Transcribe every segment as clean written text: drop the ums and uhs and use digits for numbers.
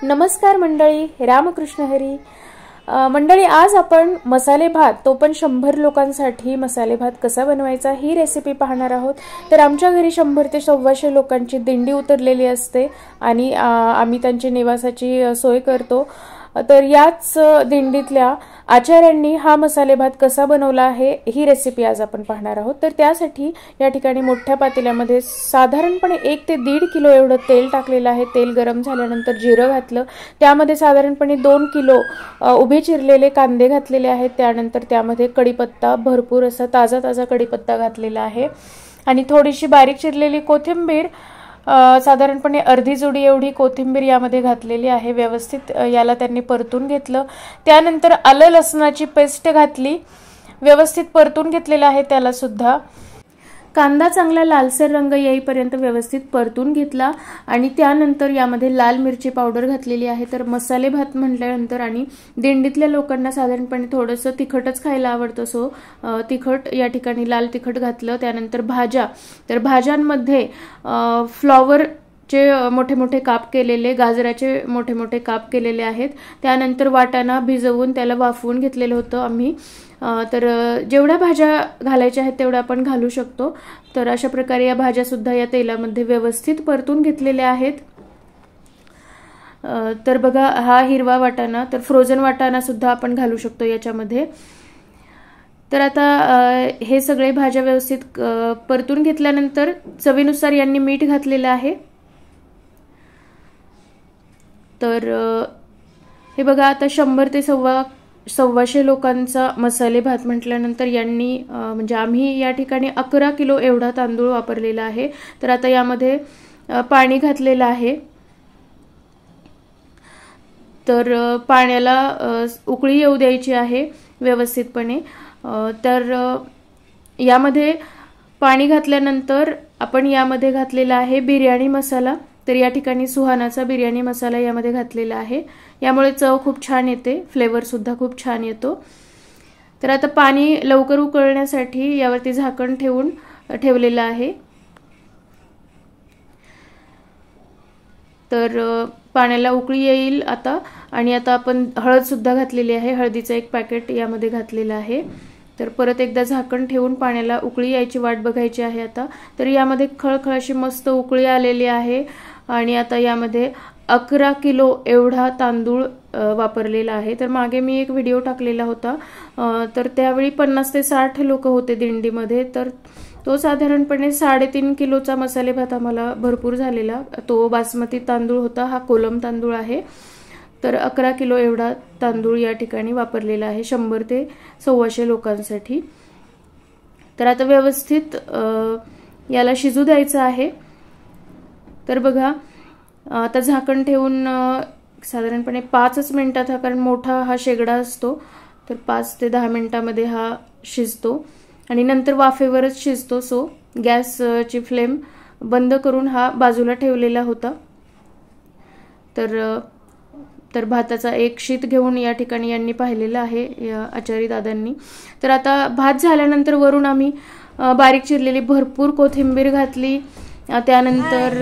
नमस्कार मंडळी, रामकृष्ण हरी. मंडळी, आज आपण मसाले भात, तो पण 100 लोकांसाठी मसाले भात कसा बनवायचा ही रेसिपी पाहणार आहोत. तर आमच्या घरी 100 ते 125 लोकांची दिंडी उतरलेली असते आणि आम्ही त्यांची निवासाची सोय करतो. तर याच दिंडीतल्या आचार्यांनी हा मसाले भात कसा बनवला आहे ही रेसिपी आज आपण पाहणार आहोत. तर त्यासाठी या ठिकाणी मोठ्या पातेल्यामध्ये साधारणपणे 1 ते 1.5 किलो एवढं तेल टाकलेलं आहे. तेल गरम झाल्यानंतर जिरं घातलं, त्यामध्ये साधारणपणे 2 किलो उभे चिरलेले कांदे घातलेले आहेत. त्यानंतर त्यामध्ये कढीपत्ता, भरपूर असा ताजा कढीपत्ता घातलेला आहे आणि थोडीशी बारीक चिरलेली कोथिंबीर, साधारणपणे अर्धी जुडी एवढी कोथिंबीर यामध्ये घातलेली आहे. व्यवस्थित याला त्यांनी परतून घेतलं. त्यानंतर आलं लसणाची पेस्ट घातली, व्यवस्थित परतून घेतलेलं आहे. त्याला सुद्धा कांदा चांगला लालसर रंग येईपर्यंत व्यवस्थित परतून घेतला आणि त्यानंतर यामध्ये लाल मिरची पावडर घातलेली आहे. तर मसाले भात म्हटल्यानंतर आणि दिंडीतल्या लोकांना साधारणपणे थोडंसं तिखटच खायला आवडतं, सो तिखट या ठिकाणी लाल तिखट घातलं. त्यानंतर भाज्या, तर भाज्यांमध्ये फ्लॉवरचे मोठे मोठे काप केलेले, गाजराचे मोठे मोठे काप केलेले आहेत. त्यानंतर वाटाणा भिजवून त्याला वाफवून घेतलेलं होतं आम्ही. तर जेवढ्या भाज्या घालायच्या आहेत तेवढ्या आपण घालू शकतो. तर अशा प्रकारे या भाज्या सुद्धा या तेलामध्ये व्यवस्थित परतून घेतलेल्या आहेत. तर बघा, हा हिरवा वाटाणा, तर फ्रोझन वाटाणा सुद्धा आपण घालू शकतो याच्यामध्ये. तर आता हे सगळे भाज्या व्यवस्थित परतून घेतल्यानंतर चवीनुसार यांनी मीठ घातलेलं आहे. तर हे बघा, आता 100 ते 125 लोकांचा मसाले भात म्हटल्यानंतर यांनी म्हणजे आम्ही या ठिकाणी 11 किलो एवढा तांदूळ वापरलेला आहे. तर आता यामध्ये पाणी घातलेलं आहे. तर पाण्याला उकळी येऊ द्यायची आहे व्यवस्थितपणे. तर यामध्ये पाणी घातल्यानंतर आपण यामध्ये घातलेला आहे बिर्याणी मसाला. तर या ठिकाणी सुहानाचा बिर्याणी मसाला यामध्ये घातलेला आहे. यामुळे चव खूप छान येते, फ्लेवर सुद्धा खूप छान येतो. तर आता पाणी लवकर उकळण्यासाठी यावरती झाकण ठेवलेलं आहे. तर पाण्याला उकळी येईल आता. आणि आता आपण हळद सुद्धा घातलेली आहे. हळदीचं 1 पॅकेट यामध्ये घातलेलं आहे. तर परत एकदा झाकण ठेवून पाण्याला उकळी यायची वाट बघायची आहे आता. तर यामध्ये खळखळ अशी मस्त उकळी आलेली आहे आणि आता यामध्ये 11 किलो एवढा तांदूळ वापरलेला आहे. तर मागे मी एक व्हिडिओ टाकलेला होता, तर त्यावेळी 50 ते 60 लोक होते दिंडीमध्ये. तर तो साधारणपणे 3.5 किलोचा मसाले भात आम्हाला भरपूर झालेला. तो बासमती तांदूळ होता, हा कोलम तांदूळ आहे. तर 11 किलो एवढा तांदूळ या ठिकाणी वापरलेला आहे 100 ते 125 लोकांसाठी. तर आता व्यवस्थित याला शिजू द्यायचं आहे. तर बघा, आता झाकण ठेवून साधारणपणे 5 मिनिटात, कारण मोठा हा शेगडा असतो, तर 5 ते 10 मिनिटांमध्ये हा शिजतो आणि नंतर वाफेवरच शिजतो. सो गॅसची फ्लेम बंद करून हा बाजूला ठेवलेला होता. तर भाताचा एक शीत घेऊन या ठिकाणी यांनी पाहिलेलं आहे, या आचारी दादांनी. तर आता भात झाल्यानंतर वरून आम्ही बारीक चिरलेली भरपूर कोथिंबीर घातली. त्यानंतर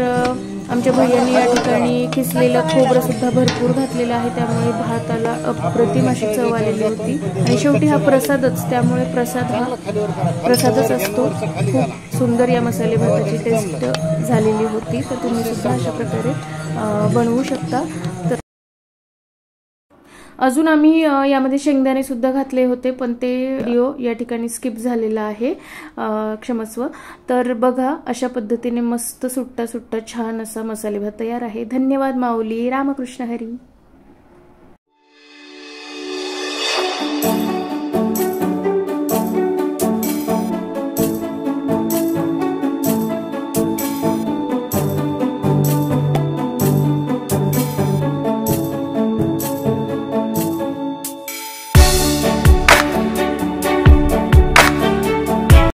आमच्या भैयांनी या ठिकाणी किसलेलं खोबरं सुद्धा भरपूर घातलेलं आहे. त्यामुळे भाताला अप्रतिम अशी चव आलेली होती. आणि शेवटी हा प्रसादच, त्यामुळे प्रसाद हा प्रसादच असतो. खूप सुंदर या मसाले भाताची टेस्ट झालेली होती. तर तुम्ही सुद्धा अशा प्रकारे बनवू शकता. तर अजून आम्ही यामध्ये शेंगदाणे सुद्धा घातले होते, पण ते व्हिडिओ या ठिकाणी स्किप झालेला आहे, क्षमस्व. तर बघा, अशा पद्धतीने मस्त सुट्टा छान असा मसाले भात तयार आहे. धन्यवाद माऊली. रामकृष्ण हरी.